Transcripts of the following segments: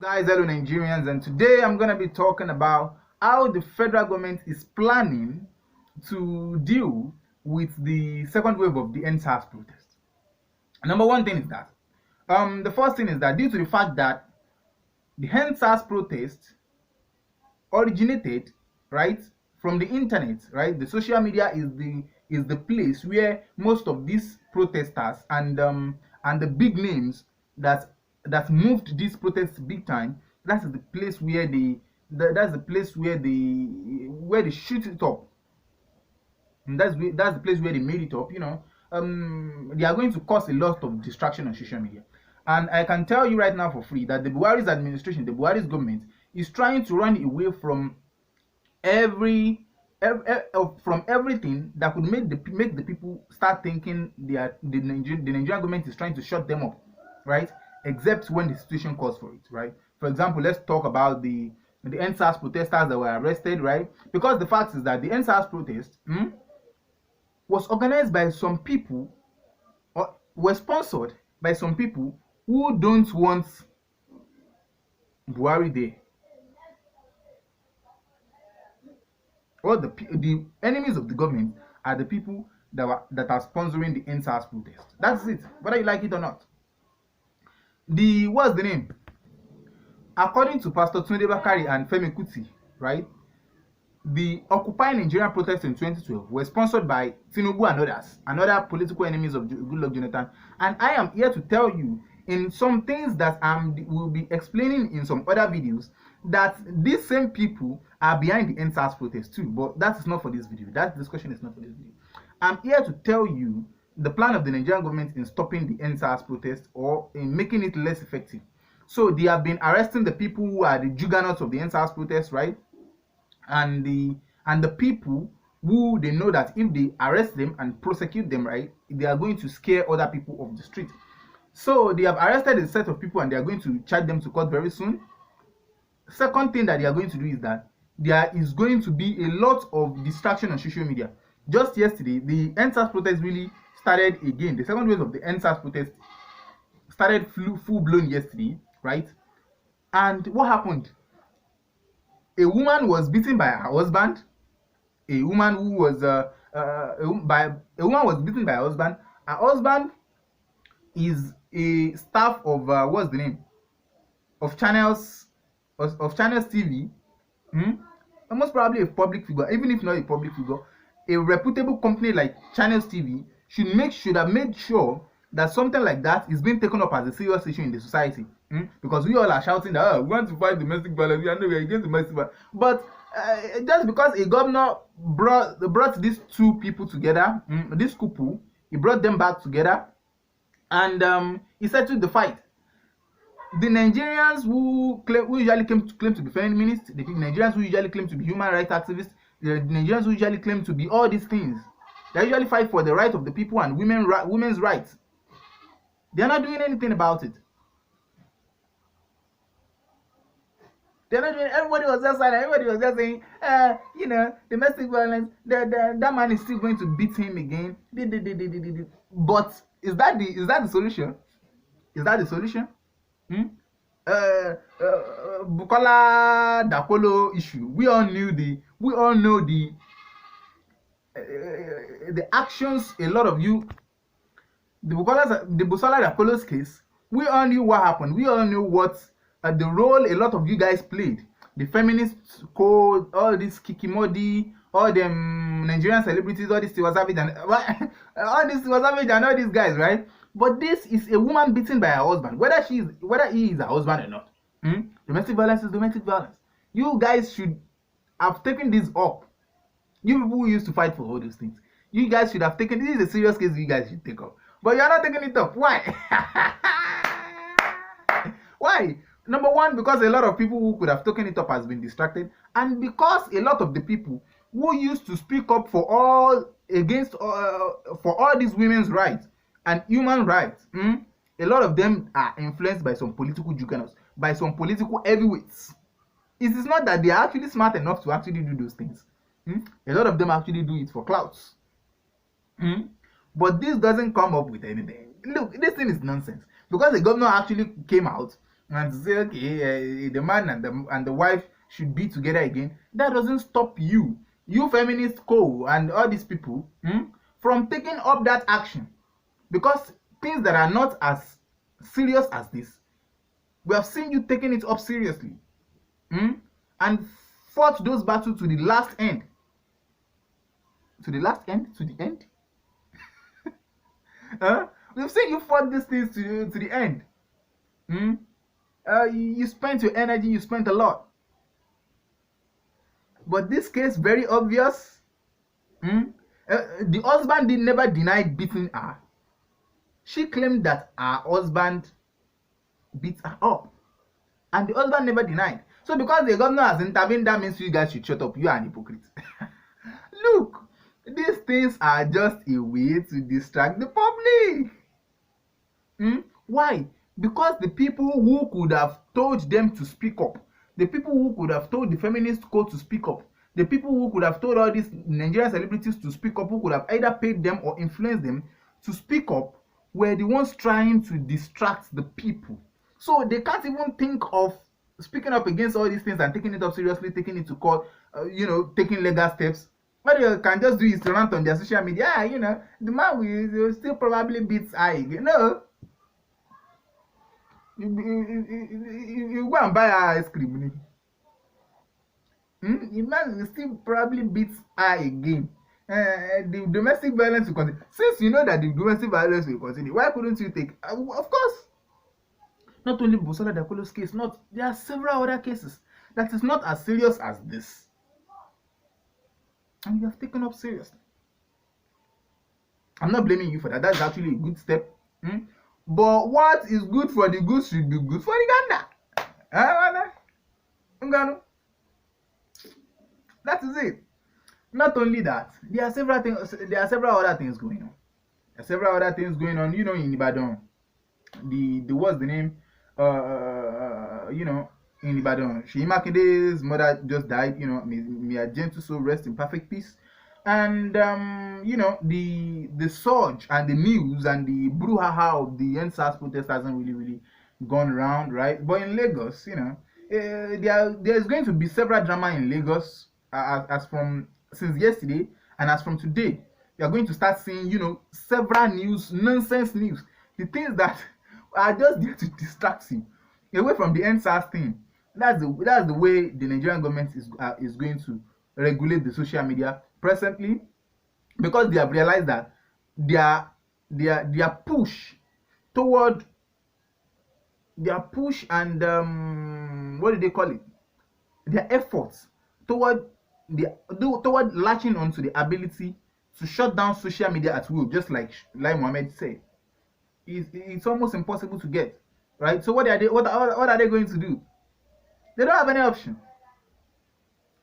Guys, hello Nigerians, and today I'm going to be talking about how the federal government is planning to deal with the second wave of the endsars protest. Number one thing is that the first thing is that due to the fact that the endsars protest originated right from the internet, right? The social media is the place where most of these protesters and the big names that moved these protests big time. That is the place where that's the place where they shoot it up, and that's the place where they made it up. They are going to cause a lot of distraction on social media. And I can tell you right now for free that the Buhari's administration, the Buhari's government, is trying to run away from from everything that could make the people start thinking the Nigerian government is trying to shut them up, right? Except when the situation calls for it, right? For example, let's talk about the endsars protesters that were arrested, right? Because the fact is that the endsars protest was organized by some people, or were sponsored by some people who don't want Buhari there. All the enemies of the government are the people that are sponsoring the endsars protest. That's it, whether you like it or not. What's the name? According to Pastor Tunde Bakari and Femi Kuti, right? The Occupy Nigerian protests in 2012 were sponsored by Tinubu and others, and other political enemies of Goodluck Jonathan. And I am here to tell you, in some things that will be explaining in some other videos, that these same people are behind the endsars protest too. But that is not for this video. That discussion is not for this video. I'm here to tell you the plan of the Nigerian government in stopping the endsars protest or in making it less effective. So they have been arresting the people who are the juggernauts of the endsars protest, right? And the people who they know that if they arrest them and prosecute them, right, they are going to scare other people off the street. So they have arrested a set of people and they are going to charge them to court very soon. Second thing that they are going to do is that there is going to be a lot of distraction on social media. Just yesterday, the endsars protest really started again. The second wave of the endsars protest started full blown yesterday, right? And what happened? A woman was beaten by her husband. A woman was beaten by her husband. Her husband is a staff of what's the name? Of Channels TV. Most probably a public figure. Even if not a public figure, a reputable company like Channels TV should have made sure that something like that is being taken up as a serious issue in the society. Because we all are shouting that we want to fight domestic violence, we are against domestic violence. But just because a governor brought these two people together, this couple, he brought them back together, and he settled the fight. The Nigerians who usually claim to be feminists, the Nigerians who usually claim to be human rights activists, the Nigerians who usually claim to be all these things, they usually fight for the right of the people and women's rights. They are not doing anything about it. They're not doing. Everybody was just silent. Everybody was just saying, domestic violence. That man is still going to beat him again. But is that the solution? Is that the solution? Bukola Dakolo issue. We all know the actions. A lot of you, the Bukola Dakolo's case. We all knew what happened. We all knew what the role a lot of you guys played. The feminist code, all this Kikimodi, all them Nigerian celebrities, all this Tiwa Savage and all these guys, right? But this is a woman beaten by her husband, whether he is her husband or not. Domestic violence is domestic violence. You guys should have taken this up. You people who used to fight for all those things, you guys should have taken this. Is a serious case you guys should take up, but you are not taking it up. Why? Why? Number one, because a lot of people who could have taken it up has been distracted, and because a lot of the people who used to speak up for all these women's rights and human rights, a lot of them are influenced by some political juggernauts, by some political heavyweights. It is not that they are actually smart enough to actually do those things. A lot of them actually do it for clouds. But this doesn't come up with anything. Look, this thing is nonsense. Because the governor actually came out and say, okay, the man and the wife should be together again, that doesn't stop you feminist co and all these people from taking up that action. Because things that are not as serious as this, we have seen you taking it up seriously, and fought those battles to the last end. To the last end? To the end? We've seen you fought these things to the end. You spent your energy, you spent a lot. But this case, very obvious. The husband never denied beating her. She claimed that her husband beat her up. And the husband never denied. So because the governor has intervened, that means you guys should shut up. You are an hypocrite. Look, these things are just a way to distract the public. Why? Because the people who could have told them to speak up, the people who could have told the feminist code to speak up, the people who could have told all these Nigerian celebrities to speak up, who could have either paid them or influenced them to speak up, were the ones trying to distract the people. So they can't even think of speaking up against all these things and taking it up seriously, taking it to court, taking legal steps. What they can just do is to rant on their social media. The man will still probably beat I again. No. You go and buy ice cream. The man will still probably beat I again. The domestic violence will continue. Since you know that the domestic violence will continue, why couldn't you take? Of course, not only Busola Dakolo's case, there are several other cases that is not as serious as this, and you have taken up seriously. I'm not blaming you for that. That's actually a good step. But what is good for the goose should be good for the gander. That is it. Not only that, there are several other things going on. In Ibadan. The what's the name? In Ibadan, Sheyi Makinde's mother just died. May her gentle soul rest in perfect peace. And the surge and the news and the brouhaha of the endsars protest hasn't really gone around, right? But in Lagos, there's going to be several drama in Lagos as from since yesterday, and as from today, you are going to start seeing several nonsense news, the things that are just there to distract you away from the endsars thing. That's the way the Nigerian government is going to regulate the social media presently, because they have realized that their push and what do they call it? Their efforts toward latching onto the ability to shut down social media at will, just like Mohammed said, it's almost impossible to get, right? So what are they going to do? They don't have any option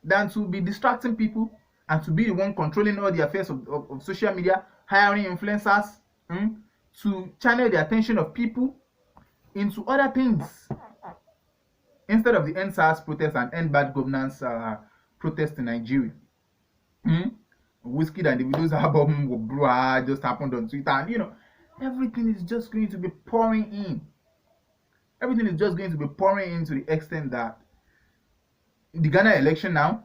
than to be distracting people and to be the one controlling all the affairs of social media, hiring influencers to channel the attention of people into other things instead of the endsars protest and end bad governance protest in Nigeria. Whiskey and the videos album just happened on Twitter, and everything is just going to be pouring in. Everything is just going to be pouring in to the extent that the Ghana election now,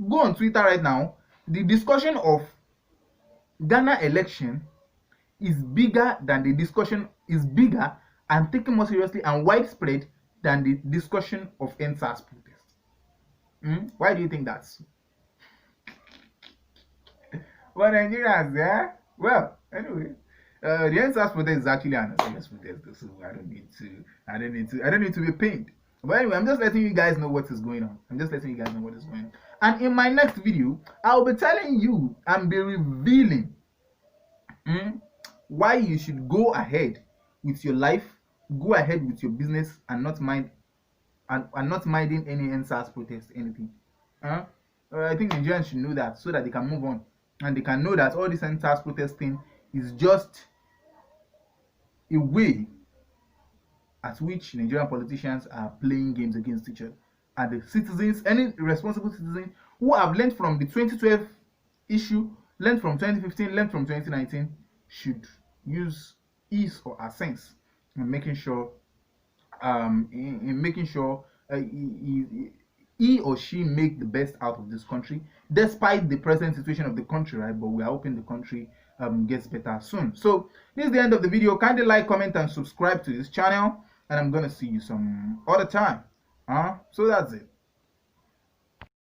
go on Twitter right now, the discussion of Ghana election is bigger and taken more seriously and widespread than the discussion of endsars protest. Why do you think that's so? Well, Nigerians, yeah? Well, anyway, the endsars protest is actually an serious protest, so I don't need to be pained. But anyway, I'm just letting you guys know what is going on. And in my next video, I'll be telling you and be revealing why you should go ahead with your life, go ahead with your business, and not minding any endsars protest, anything. I think Nigerians should know that, so that they can move on, and they can know that all this endsars protest thing is just a way at which Nigerian politicians are playing games against each other. And the citizens, any responsible citizen who have learned from the 2012 issue, learned from 2015, learned from 2019, should use his or her sense in making sure in making sure he or she make the best out of this country, despite the present situation of the country, right? But we are hoping the country gets better soon. So this is the end of the video. Kindly like, comment, and subscribe to this channel, and I'm gonna see you some other time. So that's it.